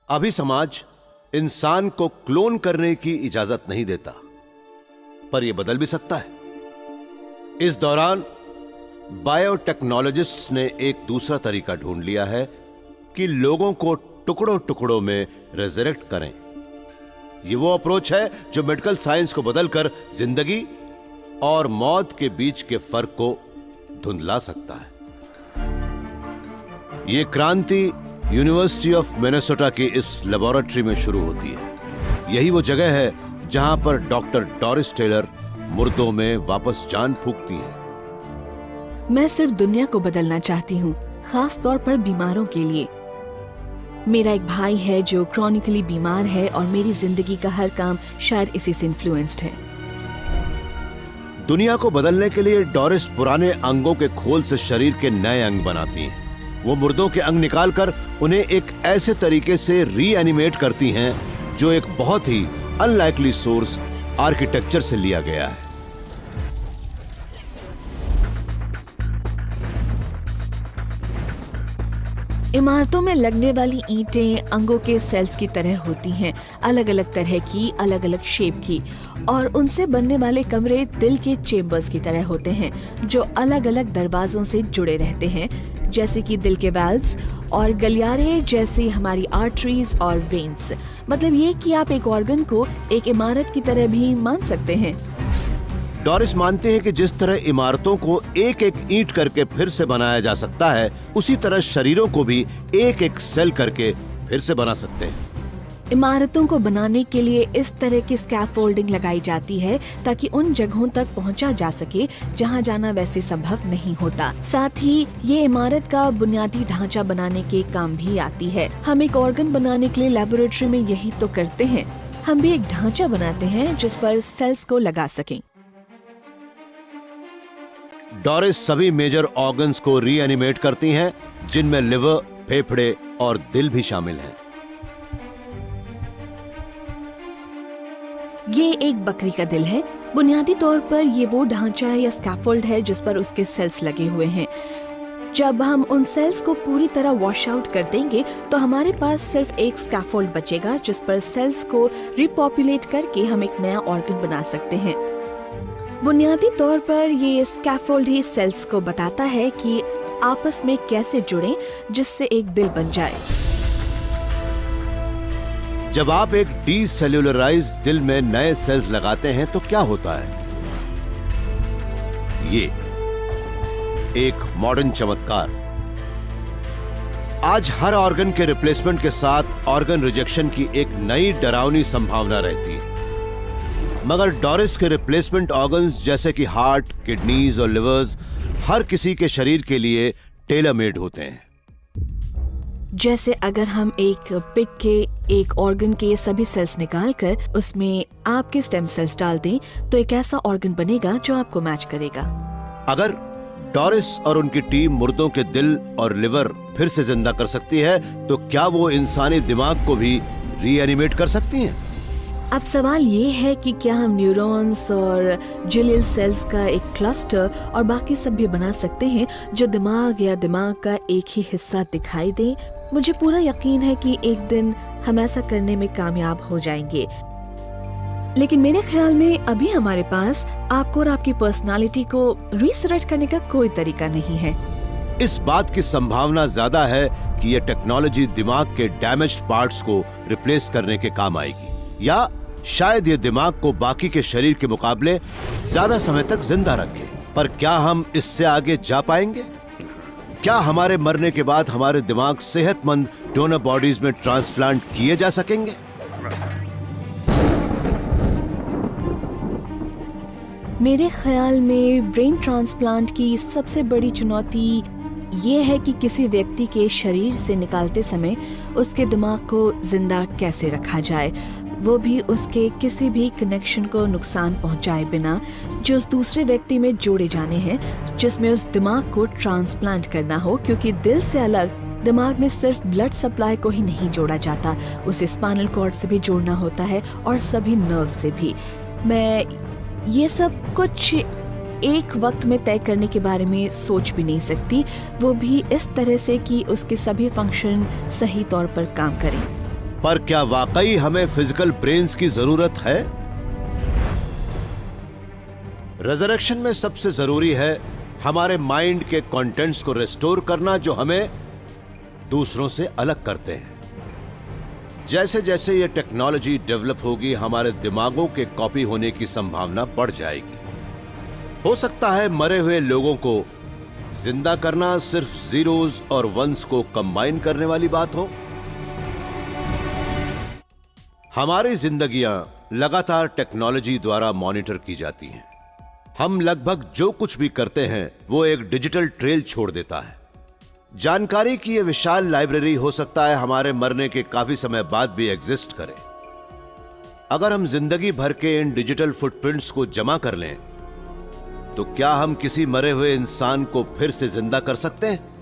अभी समाज इंसान को क्लोन करने की इजाजत नहीं देता, पर यह बदल भी सकता है। इस दौरान बायोटेक्नोलॉजिस्ट्स ने एक दूसरा तरीका ढूंढ लिया है कि लोगों को टुकड़ों टुकड़ों में रिजरेक्ट करें। यह वो अप्रोच है जो मेडिकल साइंस को बदलकर जिंदगी और मौत के बीच के फर्क को धुंधला सकता है। यह क्रांति यूनिवर्सिटी ऑफ मिनेसोटा की इस लेबोरेटरी में शुरू होती है। यही वो जगह है जहां पर डॉक्टर डोरिस टेलर मुर्दों में वापस जान फूंकती हैं। मैं सिर्फ दुनिया को बदलना चाहती हूँ, खास तौर पर बीमारों के लिए। मेरा एक भाई है जो क्रॉनिकली बीमार है और मेरी जिंदगी का हर काम शायद इसी से इन्फ्लुएंस्ड है। दुनिया को बदलने के लिए डोरिस पुराने अंगों के खोल से शरीर के नए अंग बनाती हैं। वो मुर्दों के अंग निकालकर उन्हें एक ऐसे तरीके से रीएनिमेट करती हैं जो एक बहुत ही अनलाइकली सोर्स आर्किटेक्चर से लिया गया है। इमारतों में लगने वाली ईंटें अंगों के सेल्स की तरह होती हैं, अलग अलग तरह की, अलग अलग शेप की, और उनसे बनने वाले कमरे दिल के चेम्बर्स की तरह होते हैं जो अलग अलग दरवाजों से जुड़े रहते हैं, जैसे कि दिल के वाल्व्स और गलियारे जैसी हमारी आर्टरीज और वेन्स। मतलब ये कि आप एक ऑर्गन को एक इमारत की तरह भी मान सकते हैं। डोरिस मानते हैं कि जिस तरह इमारतों को एक एक ईंट करके फिर से बनाया जा सकता है, उसी तरह शरीरों को भी एक एक सेल करके फिर से बना सकते हैं। इमारतों को बनाने के लिए इस तरह की स्कैफोल्डिंग लगाई जाती है ताकि उन जगहों तक पहुंचा जा सके जहां जाना वैसे संभव नहीं होता। साथ ही ये इमारत का बुनियादी ढांचा बनाने के काम भी आती है। हम एक ऑर्गन बनाने के लिए लेबोरेटरी में यही तो करते हैं। हम भी एक ढांचा बनाते हैं जिस पर सेल्स को लगा सकें। डोरिस सभी मेजर ऑर्गन्स को रीएनिमेट करती हैं, जिनमें लिवर, फेफड़े और दिल भी शामिल हैं। ये एक बकरी का दिल है। बुनियादी तौर पर ये वो ढांचा या स्कैफोल्ड है जिस पर उसके सेल्स लगे हुए हैं। जब हम उन सेल्स को पूरी तरह वॉश आउट कर देंगे तो हमारे पास सिर्फ एक स्कैफोल्ड बचेगा जिस पर सेल्स को रिपॉपुलेट करके हम एक नया ऑर्गन बना सकते हैं। बुनियादी तौर पर ये स्कैफोल्ड ही सेल्स को बताता है कि आपस में कैसे जुड़ें जिससे एक दिल बन जाए। जब आप एक डीसेल्यूलराइज्ड दिल में नए सेल्स लगाते हैं तो क्या होता है? ये एक मॉडर्न चमत्कार। आज हर ऑर्गन के रिप्लेसमेंट के साथ ऑर्गन रिजेक्शन की एक नई डरावनी संभावना रहती है, मगर डोरिस के रिप्लेसमेंट ऑर्गन्स जैसे कि हार्ट, किडनीज और लिवर्स हर किसी के शरीर के लिए टेलर मेड होते हैं। जैसे अगर हम एक पिग के एक ऑर्गन के सभी सेल्स निकालकर उसमें आपके स्टेम सेल्स डाल दें तो एक ऐसा ऑर्गन बनेगा जो आपको मैच करेगा। अगर डोरिस और उनकी टीम मुर्दों के दिल और लिवर फिर से जिंदा कर सकती है तो क्या वो इंसानी दिमाग को भी रीएनिमेट कर सकती हैं? अब सवाल ये है कि क्या हम न्यूरॉन्स और जिलियल सेल्स का एक क्लस्टर और बाकी सब भी बना सकते हैं जो दिमाग या दिमाग का एक ही हिस्सा दिखाई दे। मुझे पूरा यकीन है कि एक दिन हम ऐसा करने में कामयाब हो जाएंगे, लेकिन मेरे ख्याल में अभी हमारे पास आपको और आपकी पर्सनालिटी को रीसेट करने का कोई तरीका नहीं है। इस बात की संभावना ज्यादा है कि यह टेक्नोलॉजी दिमाग के डैमेज्ड पार्ट्स को रिप्लेस करने के काम आएगी, या शायद ये दिमाग को बाकी के शरीर के मुकाबले ज्यादा समय तक जिंदा रखे। पर क्या हम इससे आगे जा पाएंगे? क्या हमारे मरने के बाद हमारे दिमाग सेहतमंद डोनर बॉडीज में ट्रांसप्लांट किए जा सकेंगे? मेरे ख्याल में ब्रेन ट्रांसप्लांट की सबसे बड़ी चुनौती ये है कि किसी व्यक्ति के शरीर से निकालते समय उसके दिमाग को जिंदा कैसे रखा जाए, वो भी उसके किसी भी कनेक्शन को नुकसान पहुंचाए बिना जो उस दूसरे व्यक्ति में जोड़े जाने हैं जिसमें उस दिमाग को ट्रांसप्लांट करना हो, क्योंकि दिल से अलग दिमाग में सिर्फ ब्लड सप्लाई को ही नहीं जोड़ा जाता, उसे स्पाइनल कॉर्ड से भी जोड़ना होता है और सभी नर्व से भी। मैं ये सब कुछ एक वक्त में तय करने के बारे में सोच भी नहीं सकती, वो भी इस तरह से कि उसके सभी फंक्शन सही तौर पर काम करें। पर क्या वाकई हमें फिजिकल ब्रेन्स की जरूरत है? रिजरेक्शन में सबसे जरूरी है हमारे माइंड के कंटेंट्स को रिस्टोर करना जो हमें दूसरों से अलग करते हैं। जैसे जैसे ये टेक्नोलॉजी डेवलप होगी, हमारे दिमागों के कॉपी होने की संभावना बढ़ जाएगी। हो सकता है मरे हुए लोगों को जिंदा करना सिर्फ जीरोस और वंस को कंबाइन करने वाली बात हो। हमारी जिंदगियां लगातार टेक्नोलॉजी द्वारा मॉनिटर की जाती हैं। हम लगभग जो कुछ भी करते हैं वो एक डिजिटल ट्रेल छोड़ देता है। जानकारी की यह विशाल लाइब्रेरी हो सकता है हमारे मरने के काफी समय बाद भी एग्जिस्ट करे। अगर हम जिंदगी भर के इन डिजिटल फुटप्रिंट्स को जमा कर लें तो क्या हम किसी मरे हुए इंसान को फिर से जिंदा कर सकते हैं?